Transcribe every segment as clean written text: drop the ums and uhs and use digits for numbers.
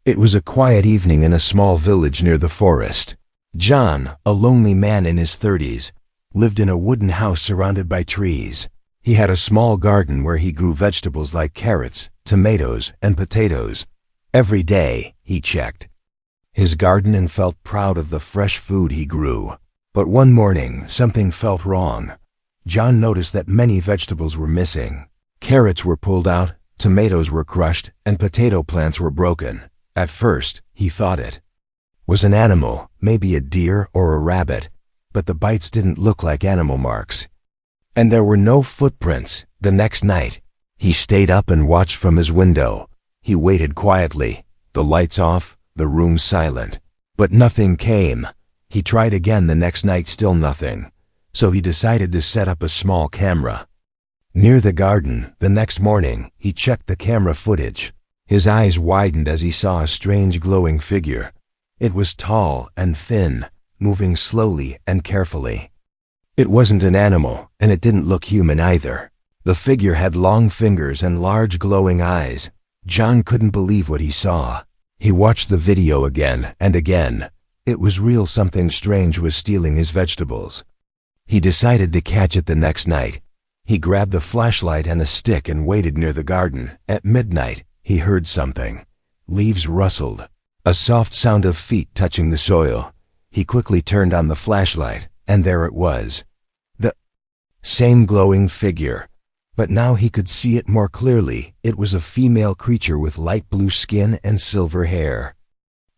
It was a quiet evening in a small village near the forest. John, a lonely man in his 30s, lived in a wooden house surrounded by trees. He had a small garden where he grew vegetables like carrots, tomatoes, and potatoes. Every day, he checked his garden and felt proud of the fresh food he grew. But one morning, something felt wrong. John noticed that many vegetables were missing. Carrots were pulled out, tomatoes were crushed, and potato plants were broken. At first, he thought it was an animal, maybe a deer or a rabbit, but the bites didn't look like animal marks. And there were no footprints. The next night, he stayed up and watched from his window. He waited quietly, the lights off, the room silent. But nothing came. He tried again the next night, still nothing. So he decided to set up a small camera near the garden. The next morning, he checked the camera footage. His eyes widened as he saw a strange glowing figure. It was tall and thin, moving slowly and carefully. It wasn't an animal, and it didn't look human either. The figure had long fingers and large glowing eyes. John couldn't believe what he saw. He watched the video again and again. It was real. Something strange was stealing his vegetables. He decided to catch it the next night. He grabbed a flashlight and a stick and waited near the garden. At midnight, he heard something. Leaves rustled. A soft sound of feet touching the soil. He quickly turned on the flashlight, and there it was. The same glowing figure. But now he could see it more clearly. It was a female creature with light blue skin and silver hair.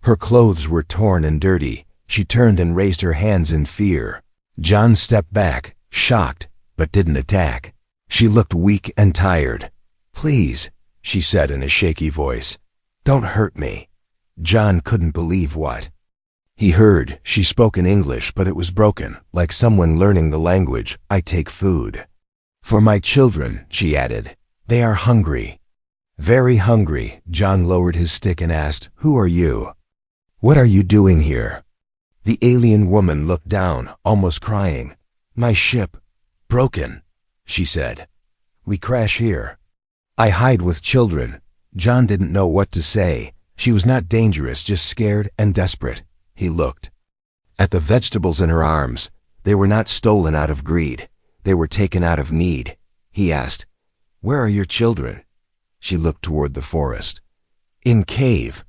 Her clothes were torn and dirty. She turned and raised her hands in fear. John stepped back, shocked, but didn't attack. She looked weak and tired. "Please," she said in a shaky voice, "don't hurt me." John couldn't believe what he heard. She spoke in English, but it was broken, like someone learning the language. "I take food for my children," she added. "They are hungry." "Very hungry." John lowered his stick and asked, "Who are you? What are you doing here?" The alien woman looked down, almost crying. "My ship, broken," she said. "We crash here. I hide with children." John didn't know what to say. She was not dangerous, just scared and desperate. He looked at the vegetables in her arms. They were not stolen out of greed. They were taken out of need. He asked, "Where are your children?" She looked toward the forest. "In cave.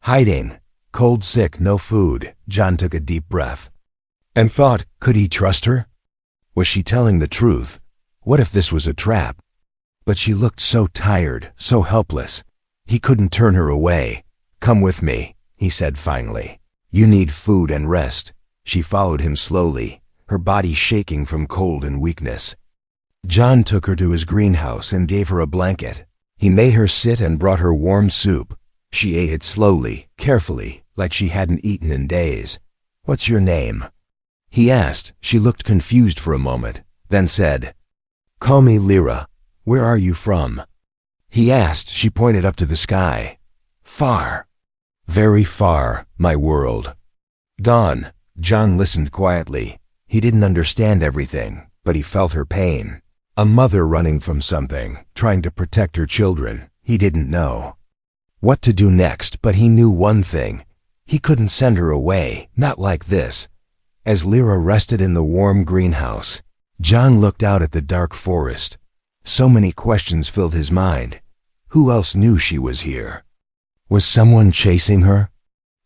Hiding. Cold, sick, no food." John took a deep breath and thought, could he trust her? Was she telling the truth? What if this was a trap? But she looked so tired, so helpless. He couldn't turn her away. "Come with me," he said finally. "You need food and rest." She followed him slowly, her body shaking from cold and weakness. John took her to his greenhouse and gave her a blanket. He made her sit and brought her warm soup. She ate it slowly, carefully, like she hadn't eaten in days. "What's your name?" he asked. She looked confused for a moment, then said, "Call me Lyra. Where are you from?" he asked. She pointed up to the sky. "Far. Very far, my world." Dawn. John listened quietly. He didn't understand everything, but he felt her pain. A mother running from something, trying to protect her children. He didn't know what to do next, but he knew one thing. He couldn't send her away, not like this. As Lyra rested in the warm greenhouse, John looked out at the dark forest. So many questions filled his mind. Who else knew she was here? Was someone chasing her?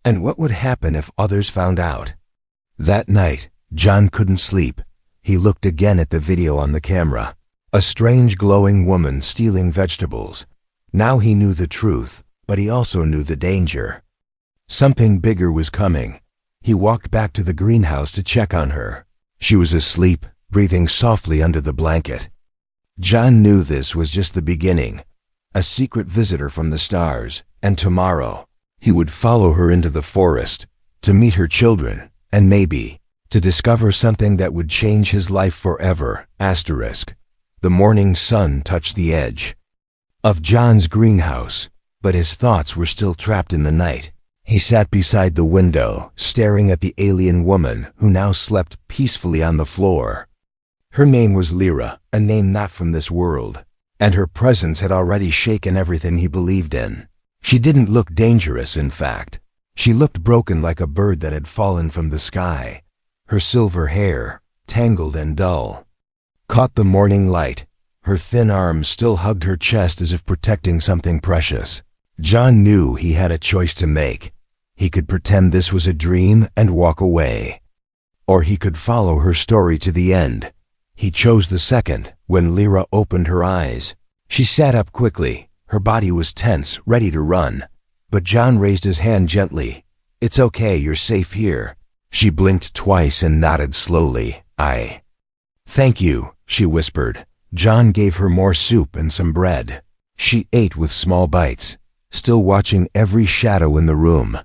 And what would happen if others found out? That night, John couldn't sleep. He looked again at the video on the camera. A strange glowing woman stealing vegetables. Now he knew the truth, but he also knew the danger. Something bigger was coming. He walked back to the greenhouse to check on her. She was asleep, breathing softly under the blanket. John knew this was just the beginning. A secret visitor from the stars, and tomorrow, he would follow her into the forest, to meet her children, and maybe, to discover something that would change his life forever. Asterisk. The morning sun touched the edge of John's greenhouse, but his thoughts were still trapped in the night. He sat beside the window, staring at the alien woman who now slept peacefully on the floor. Her name was Lyra, a name not from this world, and her presence had already shaken everything he believed in. She didn't look dangerous, in fact. She looked broken, like a bird that had fallen from the sky. Her silver hair, tangled and dull, caught the morning light. Her thin arms still hugged her chest as if protecting something precious. John knew he had a choice to make. He could pretend this was a dream and walk away, or he could follow her story to the end. He chose the second. When Lyra opened her eyes, she sat up quickly. Her body was tense, ready to run. But John raised his hand gently. "It's okay, you're safe here." She blinked twice and nodded slowly. Thank you," she whispered. John gave her more soup and some bread. She ate with small bites, still watching every shadow in the room.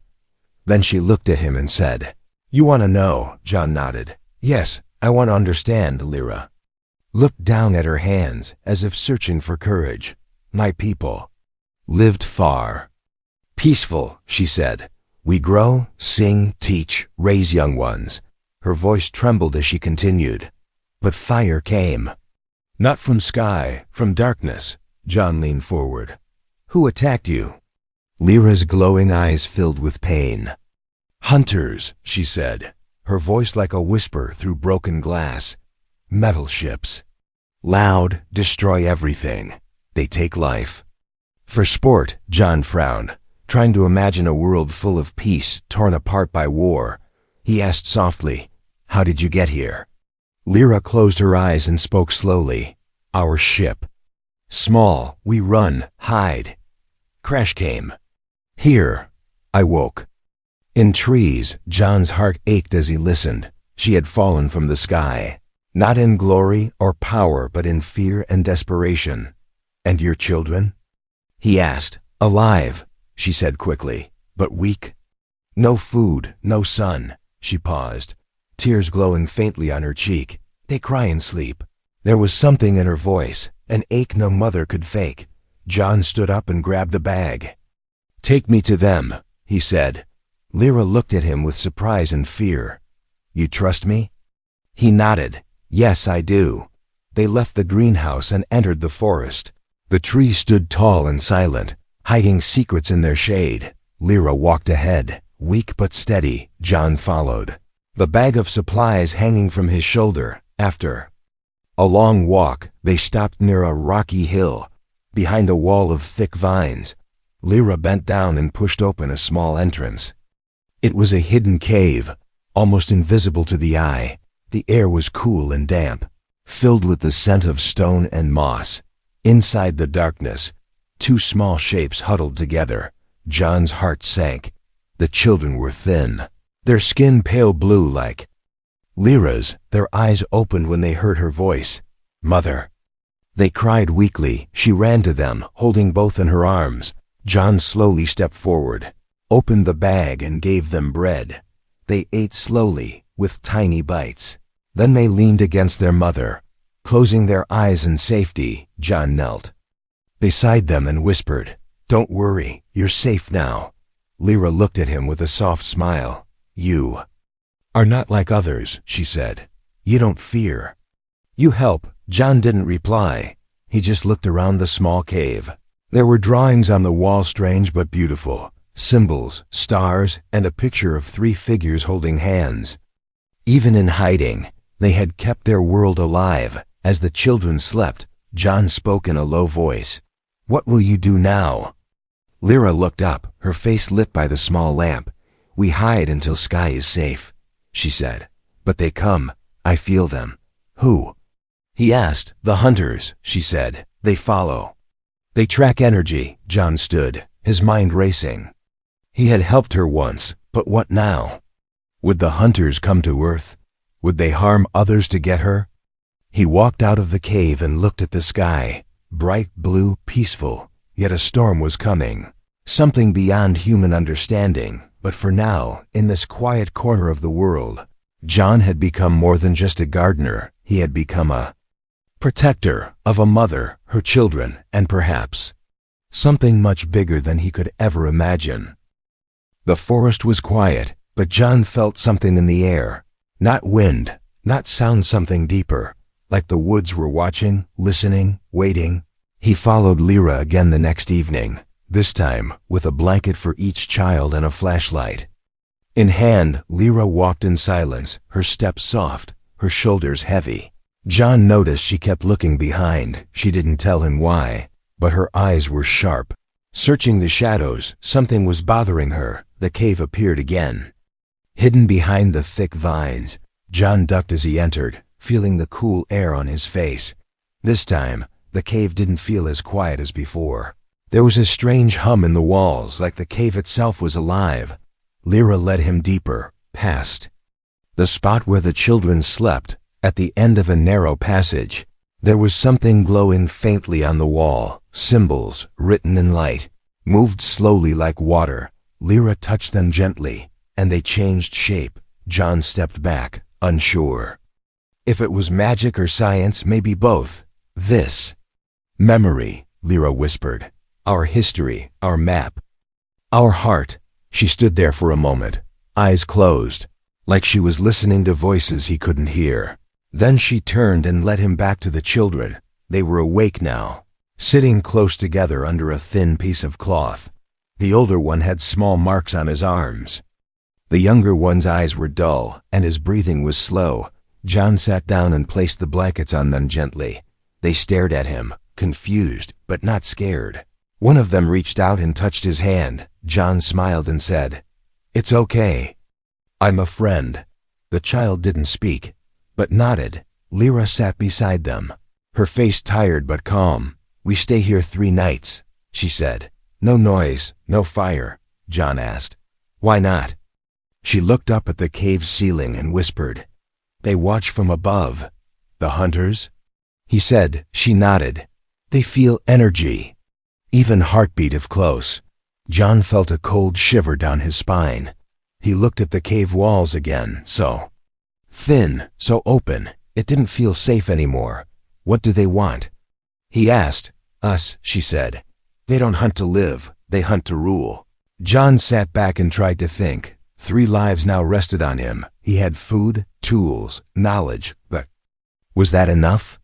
Then she looked at him and said, "You want to know?" John nodded. "Yes, I want to understand." Lyra looked down at her hands as if searching for courage. "My people lived far. Peaceful," she said. "We grow, sing, teach, raise young ones." Her voice trembled as she continued. "But fire came. Not from sky, from darkness." John leaned forward. "Who attacked you?" Lyra's glowing eyes filled with pain. "Hunters," she said, her voice like a whisper through broken glass. "Metal ships. Loud, destroy everything. They take life. For sport." John frowned, trying to imagine a world full of peace torn apart by war. He asked softly, "How did you get here?" Lyra closed her eyes and spoke slowly. "Our ship. Small, we run, hide. Crash came. Here, I woke." In trees, John's heart ached as he listened. She had fallen from the sky, not in glory or power, but in fear and desperation. "And your children?" he asked. "Alive," she said quickly, "but weak. No food, no sun." She paused, tears glowing faintly on her cheek. "They cry in sleep." There was something in her voice, an ache no mother could fake. John stood up and grabbed a bag. "Take me to them," he said. Lyra looked at him with surprise and fear. "You trust me?" He nodded. "Yes, I do." They left the greenhouse and entered the forest. The trees stood tall and silent, hiding secrets in their shade. Lyra walked ahead, weak but steady. John followed, the bag of supplies hanging from his shoulder. After a long walk, they stopped near a rocky hill, behind a wall of thick vines. Lyra bent down and pushed open a small entrance. It was a hidden cave, almost invisible to the eye. The air was cool and damp, filled with the scent of stone and moss. Inside the darkness, two small shapes huddled together. John's heart sank. The children were thin, their skin pale blue like Lyra's. Their eyes opened when they heard her voice. "Mother." They cried weakly. She ran to them, holding both in her arms. John slowly stepped forward, opened the bag and gave them bread. They ate slowly, with tiny bites. Then they leaned against their mother, closing their eyes in safety. John knelt beside them and whispered, "Don't worry, you're safe now." Lyra looked at him with a soft smile. "You are not like others," she said. "You don't fear. You help." John didn't reply. He just looked around the small cave. There were drawings on the wall, strange but beautiful. Symbols, stars, and a picture of three figures holding hands. Even in hiding, they had kept their world alive. As the children slept, John spoke in a low voice. "What will you do now?" Lyra looked up, her face lit by the small lamp. "We hide until sky is safe," she said. "But they come. I feel them." "Who?" he asked. "The hunters," she said. "They follow. They track energy." John stood, his mind racing. He had helped her once, but what now? Would the hunters come to Earth? Would they harm others to get her? He walked out of the cave and looked at the sky, bright blue, peaceful, yet a storm was coming. Something beyond human understanding. But for now, in this quiet corner of the world, John had become more than just a gardener. He had become a protector of a mother, her children, and perhaps something much bigger than he could ever imagine. The forest was quiet, but John felt something in the air. Not wind, not sound, something deeper, like the woods were watching, listening, waiting. He followed Lyra again the next evening. this time with a blanket for each child and a flashlight. In hand, Lyra walked in silence, her steps soft, her shoulders heavy. John noticed she kept looking behind. She didn't tell him why, but her eyes were sharp. Searching the shadows, something was bothering her. The cave appeared again. Hidden behind the thick vines, John ducked as he entered, feeling the cool air on his face. This time, the cave didn't feel as quiet as before. There was a strange hum in the walls, like the cave itself was alive. Lyra led him deeper, past the spot where the children slept. At the end of a narrow passage, there was something glowing faintly on the wall. Symbols, written in light, moved slowly like water. Lyra touched them gently, and they changed shape. John stepped back, unsure. If it was magic or science, maybe both. This memory, Lyra whispered. Our history, our map, our heart. She stood there for a moment, eyes closed, like she was listening to voices he couldn't hear. Then she turned and led him back to the children. They were awake now, sitting close together under a thin piece of cloth. The older one had small marks on his arms. The younger one's eyes were dull, and his breathing was slow. John sat down and placed the blankets on them gently. They stared at him, confused, but not scared. One of them reached out and touched his hand. John smiled and said, "It's okay. I'm a friend." The child didn't speak, but nodded. Lyra sat beside them, her face tired but calm. "We stay here 3 nights, she said. "No noise, no fire," John asked. "Why not?" She looked up at the cave's ceiling and whispered, "They watch from above." "The hunters?" he said. She nodded. "They feel energy, even heartbeat if close." John felt a cold shiver down his spine. He looked at the cave walls again, so thin, so open. It didn't feel safe anymore. "What do they want?" he asked. "Us," she said. "They don't hunt to live, they hunt to rule." John sat back and tried to think. 3 lives now rested on him. He had food, tools, knowledge, but was that enough?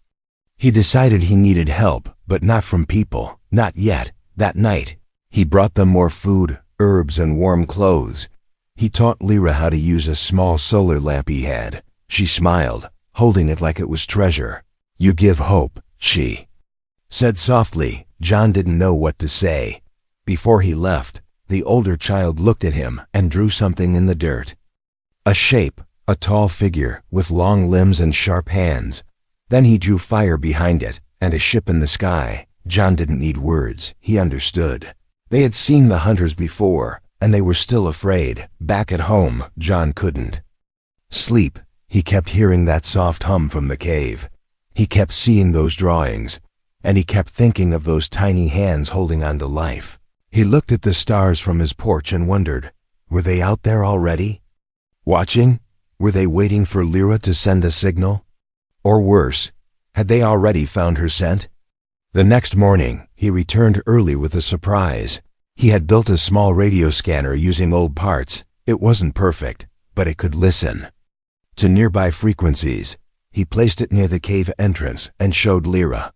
He decided he needed help, but not from people, not yet. That night, he brought them more food, herbs, and warm clothes. He taught Lyra how to use a small solar lamp he had. She smiled, holding it like it was treasure. "You give hope," she said softly. John didn't know what to say. Before he left, the older child looked at him and drew something in the dirt. A shape, a tall figure with long limbs and sharp hands. Then he drew fire behind it and a ship in the sky. John didn't need words. He understood. They had seen the hunters before, and they were still afraid. Back at home, John couldn't sleep. He kept hearing that soft hum from the cave. He kept seeing those drawings, and he kept thinking of those tiny hands holding on to life. He looked at the stars from his porch and wondered, were they out there already? Watching? Were they waiting for Lyra to send a signal? Or worse, had they already found her scent? The next morning, he returned early with a surprise. He had built a small radio scanner using old parts. It wasn't perfect, but it could listen to nearby frequencies. He placed it near the cave entrance and showed Lyra.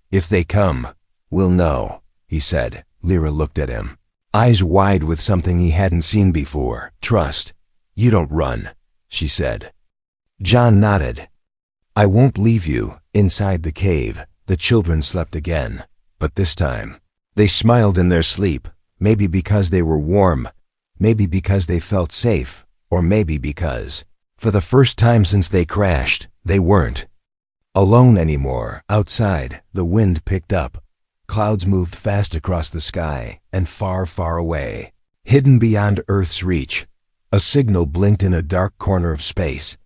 "If they come, we'll know," he said. Lyra looked at him, eyes wide with something he hadn't seen before. "Trust. You don't run," she said. John nodded. "I won't leave you." Inside the cave, the children slept again, but this time, they smiled in their sleep, maybe because they were warm, maybe because they felt safe, or maybe because, for the first time since they crashed, they weren't alone anymore. Outside, the wind picked up. Clouds moved fast across the sky, and far, far away, hidden beyond Earth's reach, a signal blinked in a dark corner of space.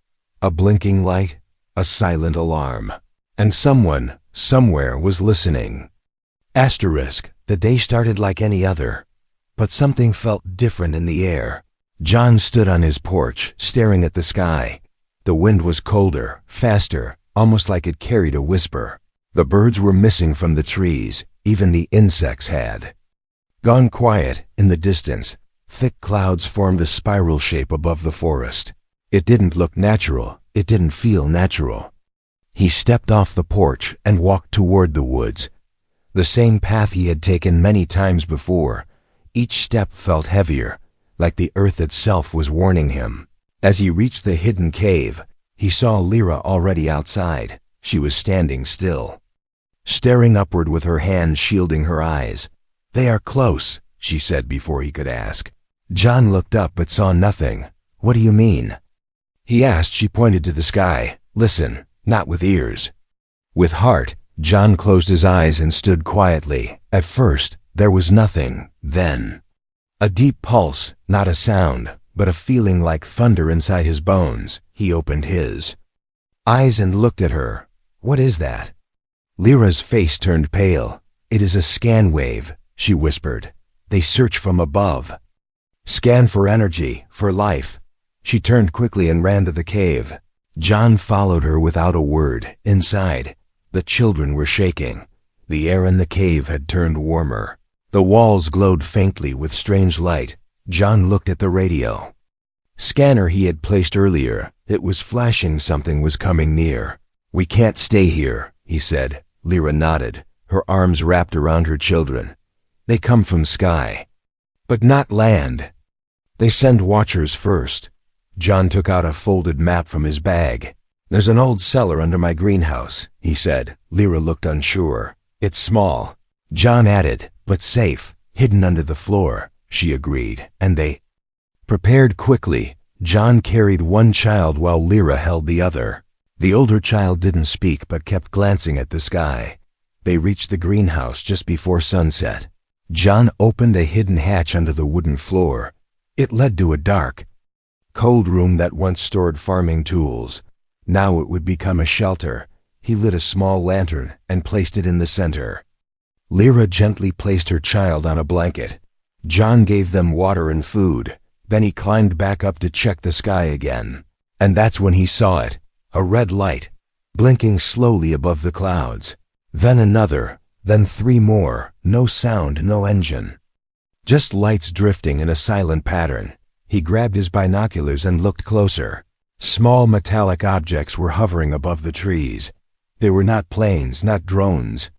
A blinking light, a silent alarm. And someone, somewhere, was listening. Asterisk, the day started like any other, but something felt different in the air. John stood on his porch, staring at the sky. The wind was colder, faster, almost like it carried a whisper. The birds were missing from the trees. Even the insects had gone quiet. In the distance, thick clouds formed a spiral shape above the forest. It didn't look natural. It didn't feel natural. He stepped off the porch and walked toward the woods. The same path he had taken many times before. Each step felt heavier, like the earth itself was warning him. As he reached the hidden cave, he saw Lyra already outside. She was standing still, staring upward with her hand shielding her eyes. "They are close," she said before he could ask. John looked up but saw nothing. "What do you mean?" he asked. She pointed to the sky. "Listen, not with ears, with heart." John closed his eyes and stood quietly. At first, there was nothing. Then, a deep pulse, not a sound, but a feeling like thunder inside his bones. He opened his eyes and looked at her. "What is that?" Lyra's face turned pale. "It is a scan wave," she whispered. "They search from above. Scan for energy, for life." She turned quickly and ran to the cave. John followed her without a word. Inside, the children were shaking. The air in the cave had turned warmer. The walls glowed faintly with strange light. John looked at the radio scanner he had placed earlier. It was flashing. Something was coming near. "We can't stay here," he said. Lyra nodded, her arms wrapped around her children. "They come from sky, but not land. They send watchers first." John took out a folded map from his bag. "There's an old cellar under my greenhouse," he said. Lyra looked unsure. "It's small," John added, "but safe, hidden under the floor." She agreed, and they prepared quickly. John carried one child while Lyra held the other. The older child didn't speak but kept glancing at the sky. They reached the greenhouse just before sunset. John opened a hidden hatch under the wooden floor. It led to a dark, cold room that once stored farming tools. Now it would become a shelter. He lit a small lantern and placed it in the center. Lyra gently placed her child on a blanket. John gave them water and food. Then he climbed back up to check the sky again. And that's when he saw it, a red light, blinking slowly above the clouds. Then another, then three more. No sound, no engine. Just lights drifting in a silent pattern. He grabbed his binoculars and looked closer. Small metallic objects were hovering above the trees. They were not planes, not drones.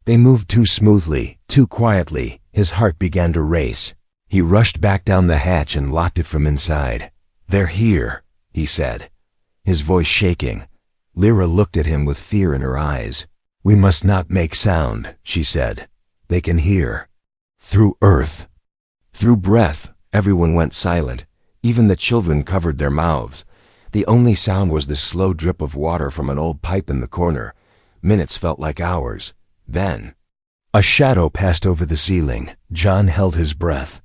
They moved too smoothly, too quietly. His heart began to race. He rushed back down the hatch and locked it from inside. "They're here," he said, his voice shaking. Lyra looked at him with fear in her eyes. "We must not make sound," she said. "They can hear. Through earth, through breath." Everyone went silent. Even the children covered their mouths. The only sound was the slow drip of water from an old pipe in the corner. Minutes felt like hours. Then, a shadow passed over the ceiling. John held his breath.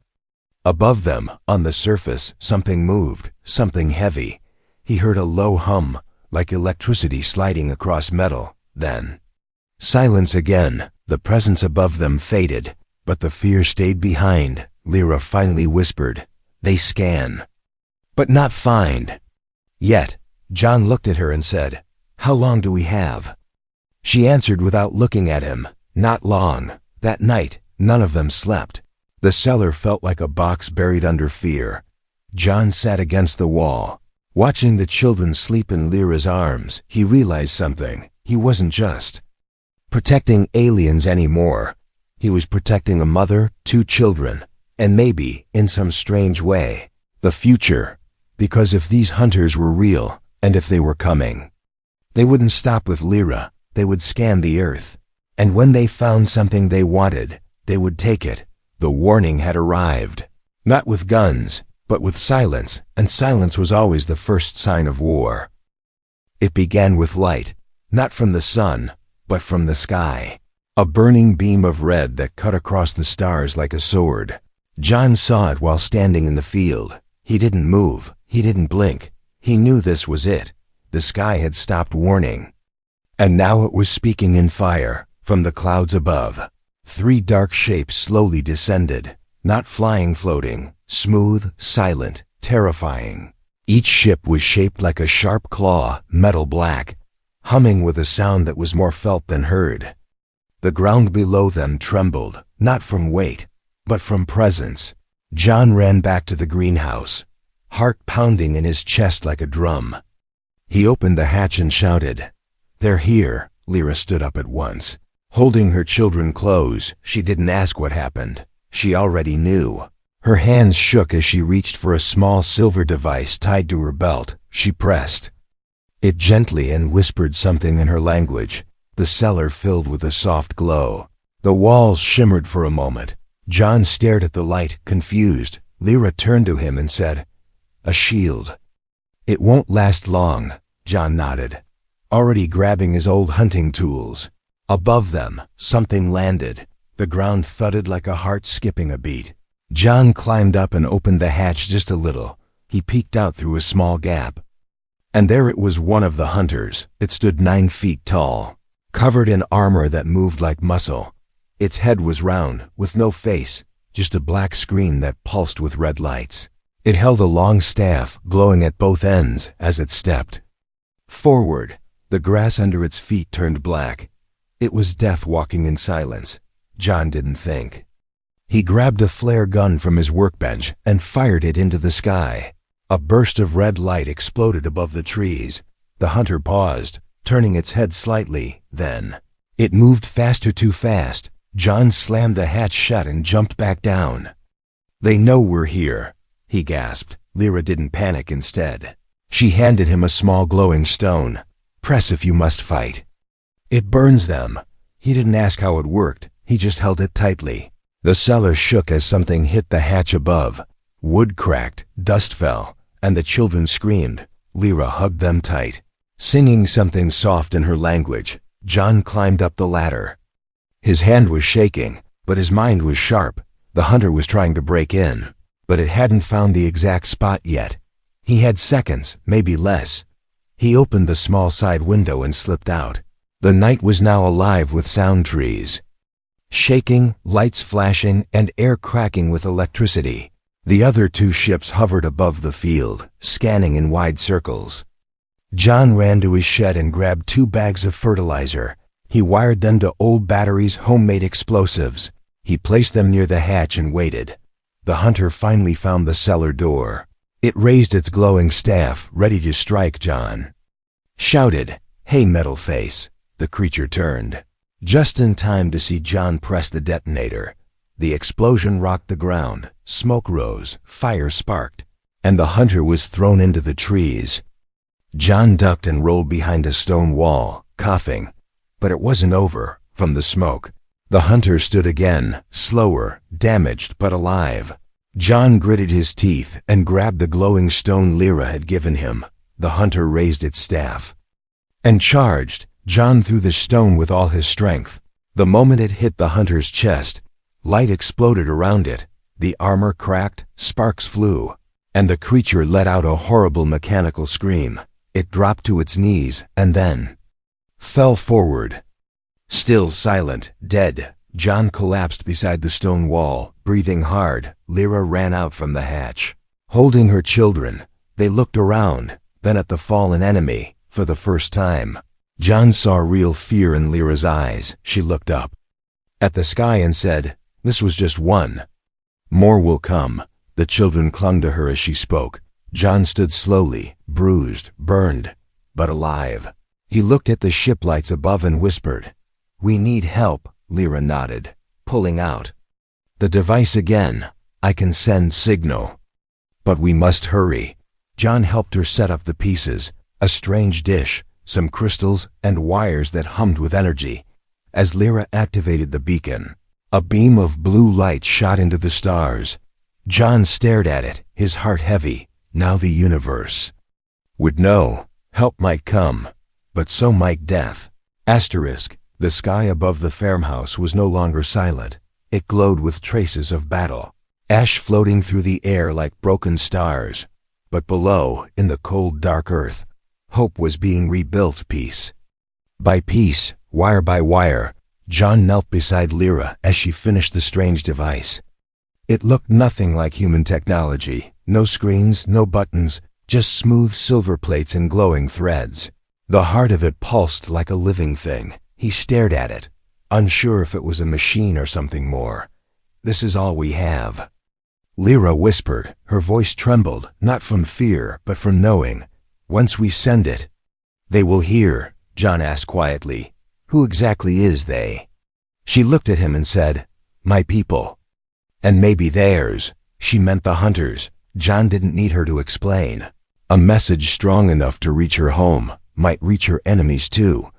Above them, on the surface, something moved, something heavy. He heard a low hum, like electricity sliding across metal. Then, silence again. The presence above them faded, but the fear stayed behind. Lyra finally whispered, "They scan, but not find." Yet, John looked at her and said, "How long do we have?" She answered without looking at him, "Not long." That night, none of them slept. The cellar felt like a box buried under fear. John sat against the wall, watching the children sleep in Lyra's arms. He realized something. He wasn't just protecting aliens anymore. He was protecting a mother, two children, and maybe, in some strange way, the future. Because if these hunters were real, and if they were coming, they wouldn't stop with Lyra. They would scan the earth. And when they found something they wanted, they would take it. The warning had arrived. Not with guns, but with silence, and silence was always the first sign of war. It began with light, not from the sun, but from the sky. A burning beam of red that cut across the stars like a sword. John saw it while standing in the field. He didn't move. He didn't blink. He knew this was it. The sky had stopped warning. And now it was speaking in fire, from the clouds above. Three dark shapes slowly descended, not flying, floating, smooth, silent, terrifying. Each ship was shaped like a sharp claw, metal black, humming with a sound that was more felt than heard. The ground below them trembled, not from weight, but from presence. John ran back to the greenhouse, heart pounding in his chest like a drum. He opened the hatch and shouted, "They're here." Lyra stood up at once. Holding her children close, she didn't ask what happened. She already knew. Her hands shook as she reached for a small silver device tied to her belt. She pressed it gently and whispered something in her language. The cellar filled with a soft glow. The walls shimmered for a moment. John stared at the light, confused. Lyra turned to him and said, "A shield." "It won't last long," John nodded, already grabbing his old hunting tools. Above them, something landed. The ground thudded like a heart skipping a beat. John climbed up and opened the hatch just a little. He peeked out through a small gap. And there it was, one of the hunters. It stood 9 feet tall, covered in armor that moved like muscle. Its head was round, with no face, just a black screen that pulsed with red lights. It held a long staff, glowing at both ends as it stepped forward. The grass under its feet turned black. It was death walking in silence. John didn't think. He grabbed a flare gun from his workbench and fired it into the sky. A burst of red light exploded above the trees. The hunter paused, turning its head slightly. Then it moved faster, too fast. John slammed the hatch shut and jumped back down. "They know we're here," he gasped. Lyra didn't panic. Instead, she handed him a small glowing stone. "Press if you must fight. It burns them." He didn't ask how it worked. He just held it tightly. The cellar shook as something hit the hatch above. Wood cracked, dust fell, and the children screamed. Lyra hugged them tight, singing something soft in her language. John climbed up the ladder. His hand was shaking, but his mind was sharp. The hunter was trying to break in, but it hadn't found the exact spot yet. He had seconds, maybe less. He opened the small side window and slipped out. The night was now alive with sound, trees shaking, lights flashing, and air cracking with electricity. The other 2 ships hovered above the field, scanning in wide circles. John ran to his shed and grabbed 2 bags of fertilizer. He wired them to old batteries, homemade explosives. He placed them near the hatch and waited. The hunter finally found the cellar door. It raised its glowing staff, ready to strike. John shouted, "Hey, metal face." The creature turned, just in time to see John press the detonator. The explosion rocked the ground. Smoke rose, fire sparked, and the hunter was thrown into the trees. John ducked and rolled behind a stone wall, coughing. But it wasn't over. From the smoke, the hunter stood again, slower, damaged but alive. John gritted his teeth and grabbed the glowing stone Lyra had given him. The hunter raised its staff and charged. John threw the stone with all his strength. The moment it hit the hunter's chest, light exploded around it. The armor cracked, sparks flew, and the creature let out a horrible mechanical scream. It dropped to its knees and then fell forward. Still silent, dead, John collapsed beside the stone wall, breathing hard. Lyra ran out from the hatch, holding her children. They looked around, then at the fallen enemy. For the first time, John saw real fear in Lyra's eyes. She looked up at the sky and said, "This was just one. More will come." The children clung to her as she spoke. John stood slowly, bruised, burned, but alive. He looked at the ship lights above and whispered, "We need help." Lyra nodded, pulling out the device again. "I can send signal, but we must hurry." John helped her set up the pieces, a strange dish, some crystals, and wires that hummed with energy. As Lyra activated the beacon, a beam of blue light shot into the stars. John stared at it, his heart heavy. Now the universe would know. Help might come, but so might death. Asterisk. The sky above the farmhouse was no longer silent. It glowed with traces of battle, ash floating through the air like broken stars. But below, in the cold, dark earth, hope was being rebuilt piece by piece, wire by wire. John knelt beside Lyra as she finished the strange device. It looked nothing like human technology. No screens, no buttons, just smooth silver plates and glowing threads. The heart of it pulsed like a living thing. He stared at it, unsure if it was a machine or something more. "This is all we have," Lyra whispered. Her voice trembled, not from fear, but from knowing. "Once we send it, they will hear." John asked quietly, "Who exactly is they?" She looked at him and said, "My people." And maybe theirs. She meant the hunters. John didn't need her to explain. A message strong enough to reach her home might reach her enemies too,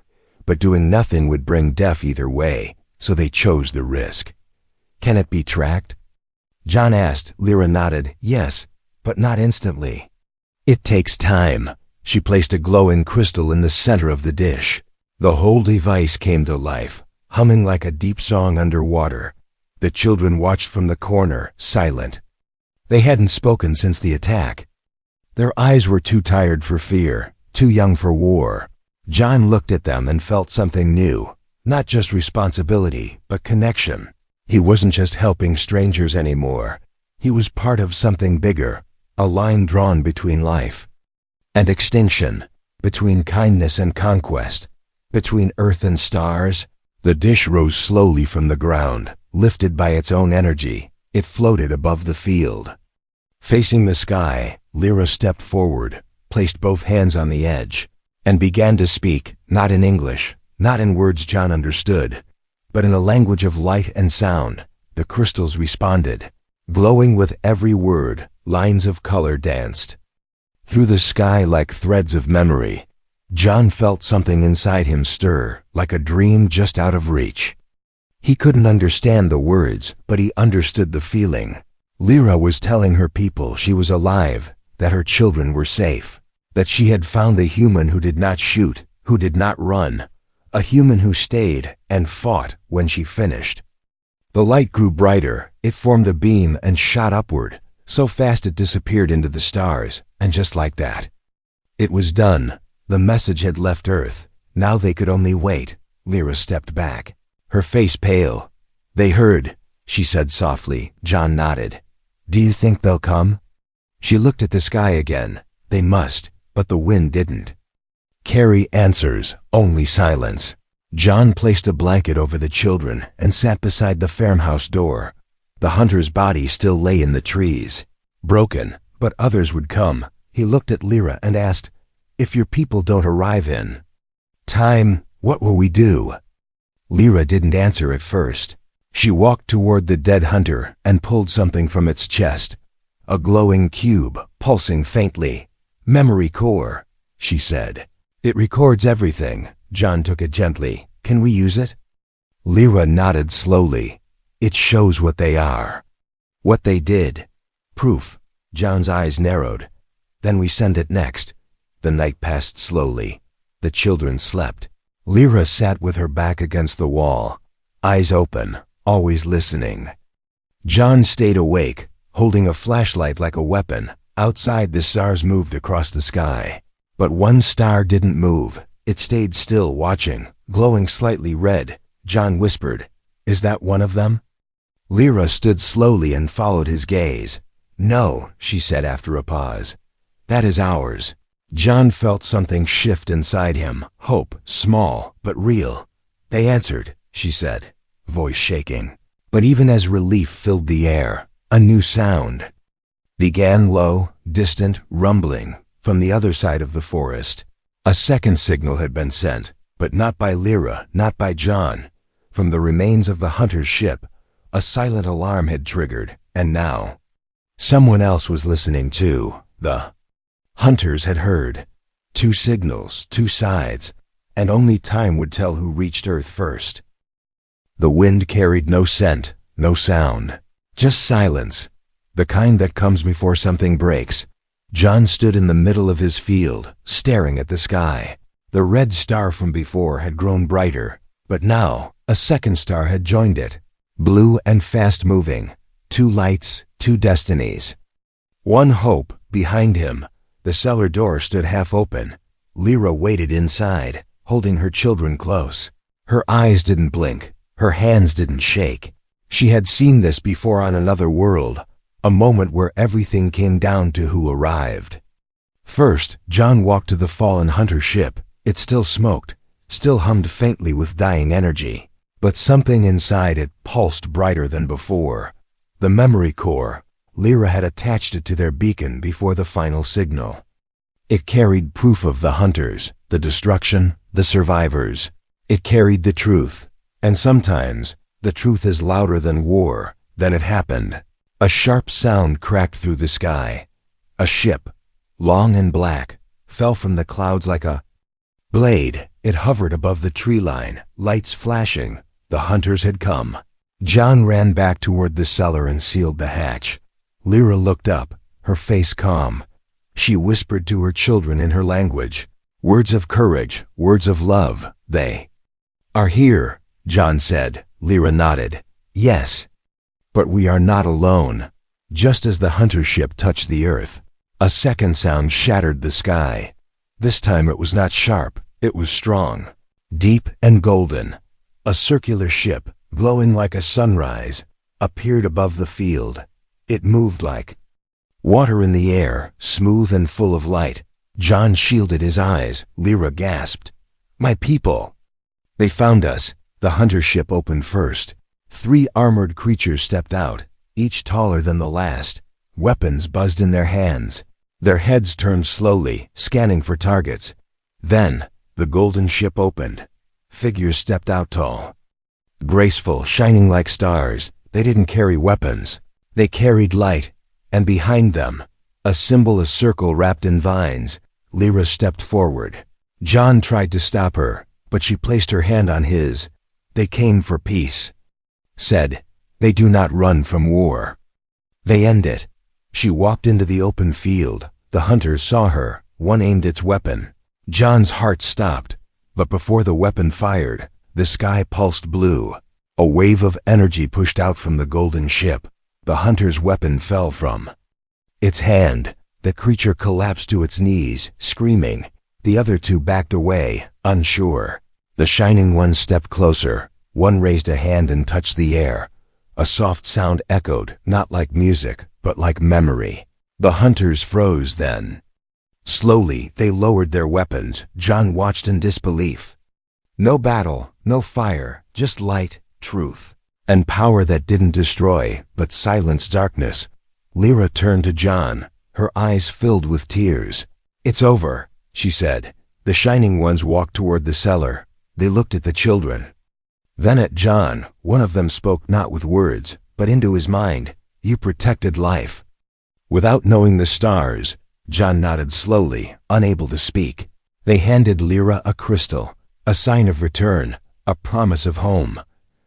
but doing nothing would bring death either way, so they chose the risk. "Can it be tracked?" John asked. Lyra nodded, "Yes, but not instantly." "It takes time." She placed a glowing crystal in the center of the dish. The whole device came to life, humming like a deep song underwater. The children watched from the corner, silent. They hadn't spoken since the attack. Their eyes were too tired for fear, too young for war. John looked at them and felt something new, not just responsibility, but connection. He wasn't just helping strangers anymore. He was part of something bigger, a line drawn between life and extinction, between kindness and conquest, between earth and stars. The dish rose slowly from the ground, lifted by its own energy. It floated above the field. Facing the sky, Lyra stepped forward, placed both hands on the edge, and began to speak, not in English, not in words John understood, but in a language of light and sound. The crystals responded. Glowing with every word, lines of color danced through the sky like threads of memory. John felt something inside him stir, like a dream just out of reach. He couldn't understand the words, but he understood the feeling. Lyra was telling her people she was alive, that her children were safe, that she had found a human who did not shoot, who did not run, a human who stayed and fought when she finished. The light grew brighter. It formed a beam and shot upward, so fast it disappeared into the stars, and just like that, it was done. The message had left Earth. Now they could only wait. Lyra stepped back, her face pale. "They heard," she said softly. John nodded. "Do you think they'll come?" She looked at the sky again. They must, but the wind didn't carry answers, only silence. John placed a blanket over the children and sat beside the farmhouse door. The hunter's body still lay in the trees, broken, but others would come. He looked at Lyra and asked, "If your people don't arrive in time, what will we do?" Lyra didn't answer at first. She walked toward the dead hunter and pulled something from its chest. A glowing cube, pulsing faintly. "Memory core," she said. "It records everything." John took it gently. "Can we use it?" Lyra nodded slowly. "It shows what they are, what they did. Proof." John's eyes narrowed. "Then we send it next." The night passed slowly. The children slept. Lyra sat with her back against the wall, eyes open, always listening. John stayed awake, holding a flashlight like a weapon. Outside, the stars moved across the sky. But one star didn't move. It stayed still, watching, glowing slightly red. John whispered, "Is that one of them?" Lyra stood slowly and followed his gaze. "No," she said after a pause. "That is ours." John felt something shift inside him, hope, small but real. "They answered," she said, voice shaking. But even as relief filled the air, a new sound began, low, distant, rumbling, from the other side of the forest. A second signal had been sent, but not by Lyra, not by John. From the remains of the hunter's ship, a silent alarm had triggered, and now someone else was listening too. The hunters had heard. Two signals, two sides, and only time would tell who reached Earth first. The wind carried no scent, no sound, just silence, the kind that comes before something breaks. John stood in the middle of his field, staring at the sky. The red star from before had grown brighter, but now a second star had joined it, blue and fast-moving. Two lights, two destinies. One hope. Behind him, the cellar door stood half open. Lyra waited inside, holding her children close. Her eyes didn't blink, her hands didn't shake. She had seen this before on another world, a moment where everything came down to who arrived. First, John walked to the fallen hunter ship. It still smoked, still hummed faintly with dying energy, but something inside it pulsed brighter than before. The memory core. Lyra had attached it to their beacon before the final signal. It carried proof of the hunters, the destruction, the survivors. It carried the truth, and sometimes The truth is louder than war. Then it happened. A sharp sound cracked through the sky. A ship, long and black, fell from the clouds like a blade. It hovered above the tree line, lights flashing. The hunters had come. John ran back toward the cellar and sealed the hatch. Lyra looked up, her face calm. She whispered to her children in her language. Words of courage, words of love. They are here, John said. Lyra nodded. Yes. But we are not alone. Just as the hunter ship touched the earth, a second sound shattered the sky. This time it was not sharp, it was strong, deep and golden. A circular ship, glowing like a sunrise, appeared above the field. It moved like water in the air, smooth and full of light. John shielded his eyes. Lyra gasped. My people! They found us. The hunter ship opened first. 3 armored creatures stepped out, each taller than the last. Weapons buzzed in their hands. Their heads turned slowly, scanning for targets. Then, the golden ship opened. Figures stepped out tall, graceful, shining like stars. They didn't carry weapons. They carried light, and behind them, a symbol, a circle wrapped in vines. Lyra stepped forward. John tried to stop her, but she placed her hand on his. They came for peace. Said, they do not run from war. They end it. She walked into the open field. The hunters saw her. One aimed its weapon. John's heart stopped, but before the weapon fired, the sky pulsed blue. A wave of energy pushed out from the golden ship. The hunter's weapon fell from its hand. The creature collapsed to its knees, screaming. The other 2 backed away, unsure. The shining one stepped closer. One raised a hand and touched the air. A soft sound echoed, not like music, but like memory. The hunters froze then. Slowly, they lowered their weapons. John watched in disbelief. No battle, no fire, just light, truth, and power that didn't destroy, but silenced darkness. Lyra turned to John, her eyes filled with tears. It's over, she said. The shining ones walked toward the cellar. They looked at the children. Then at John. One of them spoke not with words, but into his mind. You protected life. Without knowing the stars, John nodded slowly, unable to speak. They handed Lyra a crystal, a sign of return, a promise of home.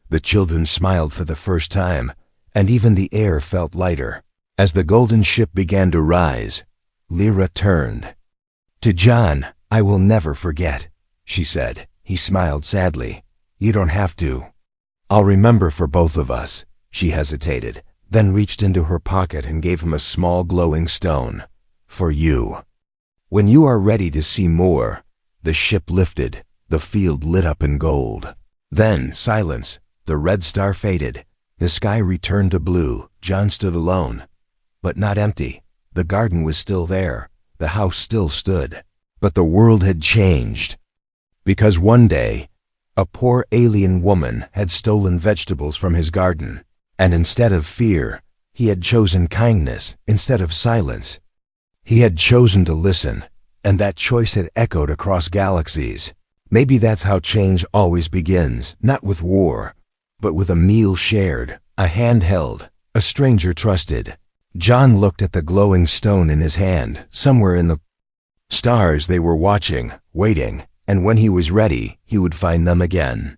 The children smiled for the first time, and even the air felt lighter. As the golden ship began to rise, Lyra turned to John. I will never forget, she said. He smiled sadly. You don't have to. I'll remember for both of us. She hesitated, then reached into her pocket and gave him a small glowing stone. For you. When you are ready to see more. The ship lifted. The field lit up in gold. Then silence. The red star faded. The sky returned to blue. John stood alone. But not empty. The garden was still there. The house still stood. But the world had changed. Because one day, a poor alien woman had stolen vegetables from his garden. And instead of fear, he had chosen kindness instead of silence. He had chosen to listen, and that choice had echoed across galaxies. Maybe that's how change always begins, not with war, but with a meal shared, a hand held, a stranger trusted. John looked at the glowing stone in his hand. Somewhere in the stars they were watching, waiting, and when he was ready, he would find them again.